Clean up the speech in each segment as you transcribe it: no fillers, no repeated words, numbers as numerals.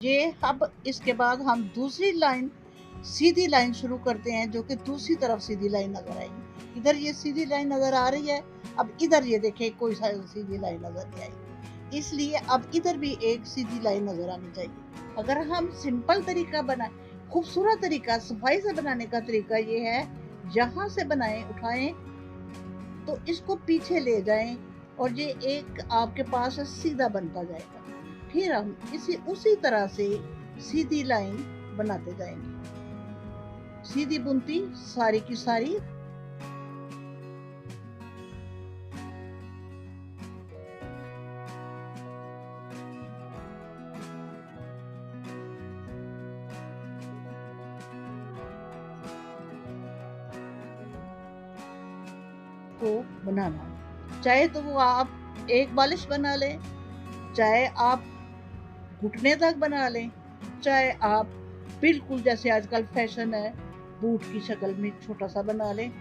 ये अब इसके बाद हम दूसरी लाइन सीधी लाइन शुरू करते हैं, जो कि दूसरी तरफ सीधी लाइन नजर आएगी। इधर ये सीधी लाइन नजर आ रही है, अब इधर ये देखें कोई सीधी लाइन नजर नहीं आई, इसलिए अब इधर भी एक सीधी लाइन नजर आनी चाहिए। अगर हम सिंपल तरीका बनाए, खूबसूरत तरीका सफाई से बनाने का तरीका ये है, यहाँ से बनाएं, उठाएं तो इसको पीछे ले जाएं और ये एक आपके पास सीधा बनता जाएगा। फिर हम इसी उसी तरह से सीधी लाइन बनाते जाएंगे, सीधी बुनती सारी की सारी। को बनाना, चाहे तो वो आप एक बालिश बना लें, चाहे आप घुटने तक बना लें, चाहे आप बिल्कुल जैसे आजकल फैशन है बूट की शक्ल में छोटा सा बना लें।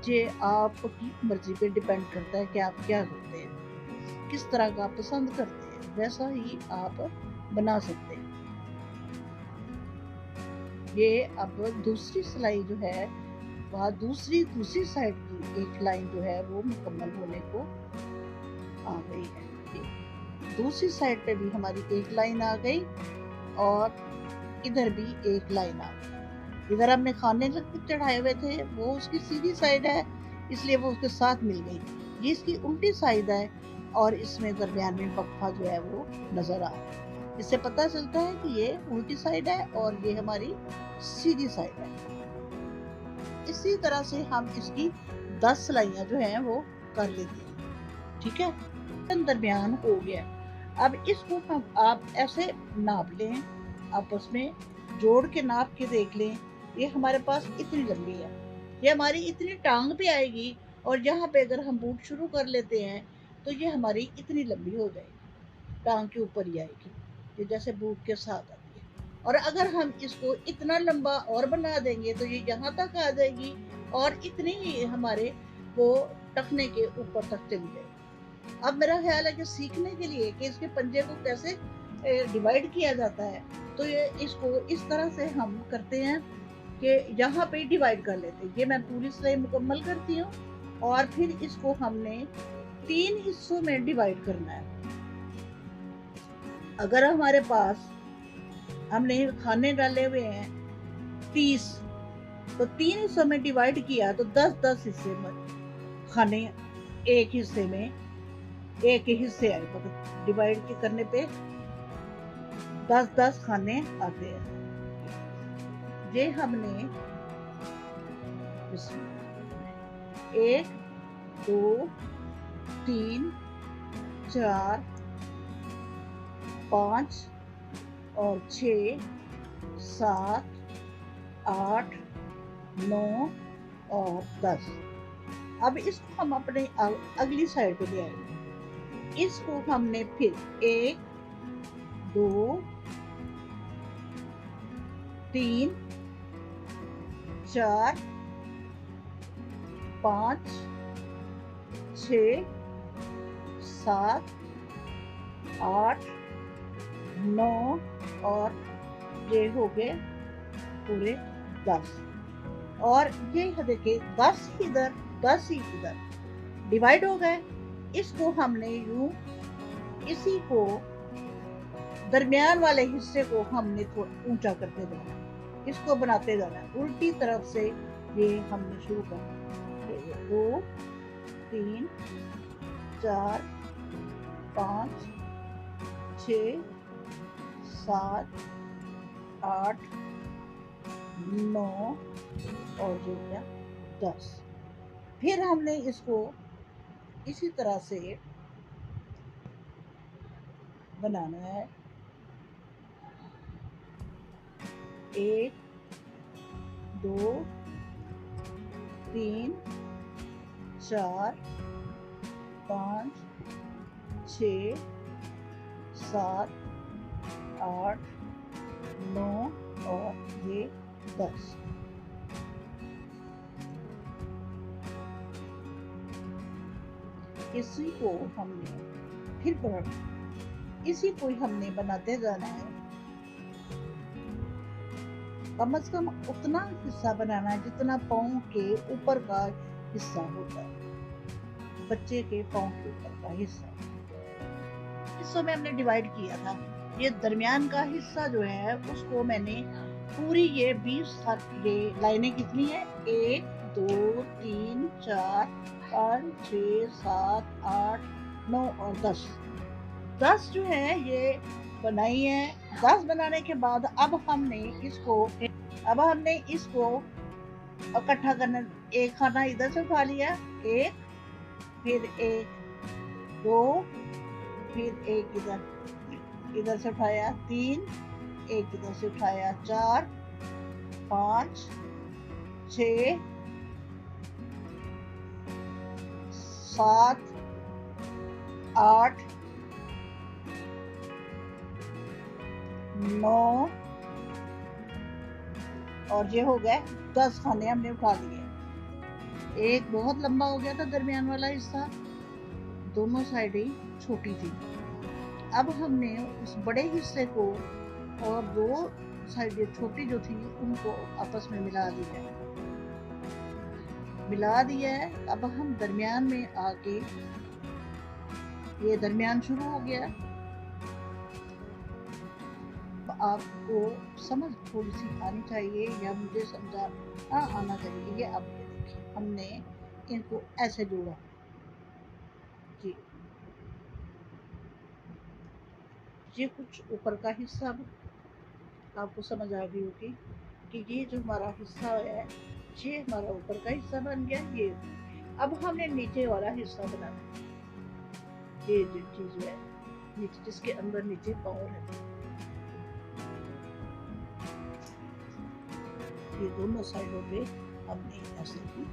ये आपकी मर्जी पे डिपेंड करता है कि आप क्या करते हैं, किस तरह का आप पसंद करते हैं, वैसा ही आप बना सकते हैं। ये अब दूसरी सिलाई जो है वह दूसरी साइड की एक लाइन जो है वो मुकम्मल होने को आ गई है। दूसरी साइड पे भी हमारी एक लाइन आ गई और इधर भी एक लाइन आ गई। इधर हमने खाने चढ़ाए हुए थे, वो उसकी सीधी साइड है इसलिए वो उसके साथ मिल गई। ये इसकी उल्टी साइड है और इसमें दरमियान में वक्फा जो है वो नजर आ रहा है। इससे पता चलता है कि ये उल्टी साइड है और ये हमारी सीधी साइड है। इसी तरह से हम इसकी 10 सिलाइयां जो हैं वो कर लेते हैं। ठीक है, दरमियान हो गया। अब इसको हम आप ऐसे नाप लें, आपस में जोड़ के नाप के देख लें, ये हमारे पास इतनी लंबी है, ये हमारी इतनी टांग पे आएगी और यहाँ पे अगर हम बूट शुरू कर लेते हैं तो ये हमारी इतनी लंबी हो जाएगी, टांग के ऊपर ही आएगी, ये जैसे बूट के साथ आती है। और अगर हम इसको इतना लंबा और बना देंगे तो ये यहाँ तक आ जाएगी और इतनी ही हमारे वो टखने के ऊपर तक चली जाएगी। अब मेरा ख्याल है कि सीखने के लिए कि इसके पंजे को कैसे डिवाइड किया जाता है, तो ये इसको इस तरह से हम करते हैं कि यहाँ पे डिवाइड कर लेते हैं। ये मैं पूरी सिलाई मुकम्मल करती हूँ और फिर इसको हमने 3 हिस्सों में डिवाइड करना है। अगर हमारे पास हमने खाने डाले हुए हैं 30, तो 3 हिस्सों में डिवाइड किया तो 10-10 हिस्से में खाने, एक हिस्से में एक हिस्से आए, मतलब डिवाइड के करने पे 10-10 खाने आते हैं। ये हमने 1 2 3 4 5 और 6 7 8 9 और 10। अब इसको हम अपने अगली साइड पे ले आएंगे। इसको हमने फिर 1 2 3 4 5 6 7 8 9 और ये हो गए पूरे 10। और ये देखिए 10 इधर 10 ही इधर डिवाइड हो गए। इसको हमने यूं इसी को दरमियान वाले हिस्से को हमने थोड़ा ऊंचा करते जाना, इसको बनाते जाना, उल्टी तरफ से ये हमने शुरू करना। 2 3 4 5 6 7 8 9 और जो क्या 10। फिर हमने इसको इसी तरह से बनाना है। 1 2 3 4 5 6 7 8 9 और ये 10। इसी को हमने फिर इसी को ही हमने बनाते जाना है। कम से कम उतना हिस्सा बनाना है जितना पाँव के ऊपर का हिस्सा होता है, बच्चे के पाँव के ऊपर का हिस्सा। हिस्सों में हमने डिवाइड किया था। ये दरमियान का हिस्सा जो है उसको मैंने पूरी ये 20 ये लाइनें कितनी है, 1 2 3 4 5 6 7 8 9 और 10 जो है ये बनाई है। 10 बनाने के बाद अब हमने इसको इकट्ठा करना। एक खाना इधर से उठा लिया, एक, फिर एक, 2, फिर एक इधर से उठाया, 3, एक इधर से उठाया, 4 5 6 7 8 9 और ये हो गए 10 खाने हमने उठा लिए। एक बहुत लंबा हो गया था दरमियान वाला हिस्सा, दोनों साइडें छोटी थी। अब हमने उस बड़े हिस्से को और दो साइडें छोटी जो थी उनको आपस में मिला दिया है। अब हम दरमियान में आके, ये दरमियान शुरू हो गया। आपको समझ थोड़ी सी आनी चाहिए या मुझे समझा आना चाहिए। ये अब देखिए हमने इनको ऐसे जोड़ा जी, ये कुछ ऊपर का हिस्सा आपको समझ आ गई होगी कि ये जो हमारा हिस्सा है ये हमारा ऊपर का हिस्सा बन गया। ये अब हमने नीचे वाला हिस्सा बनाना, ये जो चीज है नीचे, जिसके अंदर नीचे पाँव है, ये दोनों साइडों पे हमने ऐसे की।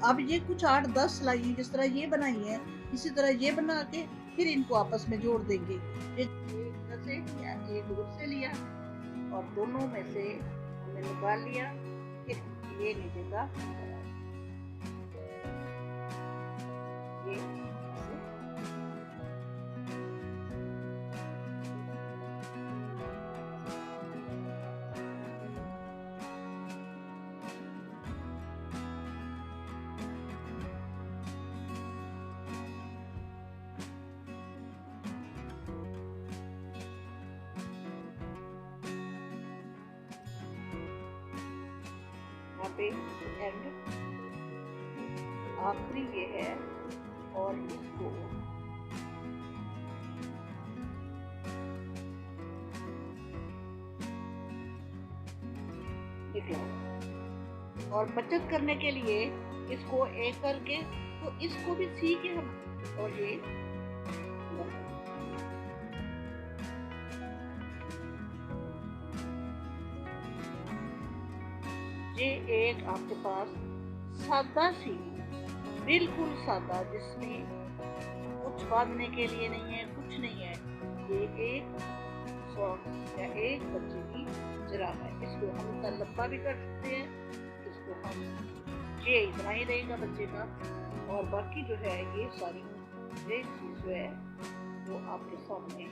अब ये कुछ 8-10 सिलाई जिस तरह ये बनाई है, इसी तरह ये बना के फिर इनको आपस में जोड़ देंगे। ये एक इधर से लिया, एक उधर से लिया और दोनों में से हमने निकाल लिया। फिर ये नीचे का ये पे एंड आखिरी ये है और इसको और बचत करने के लिए इसको एक करके, तो इसको भी सीखे हम। और ये एक आपके पास सादा सी, बिल्कुल सादा, जिसमें कुछ बांधने के लिए नहीं है, कुछ नहीं है। ये एक सॉक्स या एक बच्चे की जुराब है। इसको हम इतना लंबा भी कर सकते हैं, इसको हम ये इतना ही रहेगा बच्चे का, और बाकी जो है ये सारी चीज जो है वो आपके सामने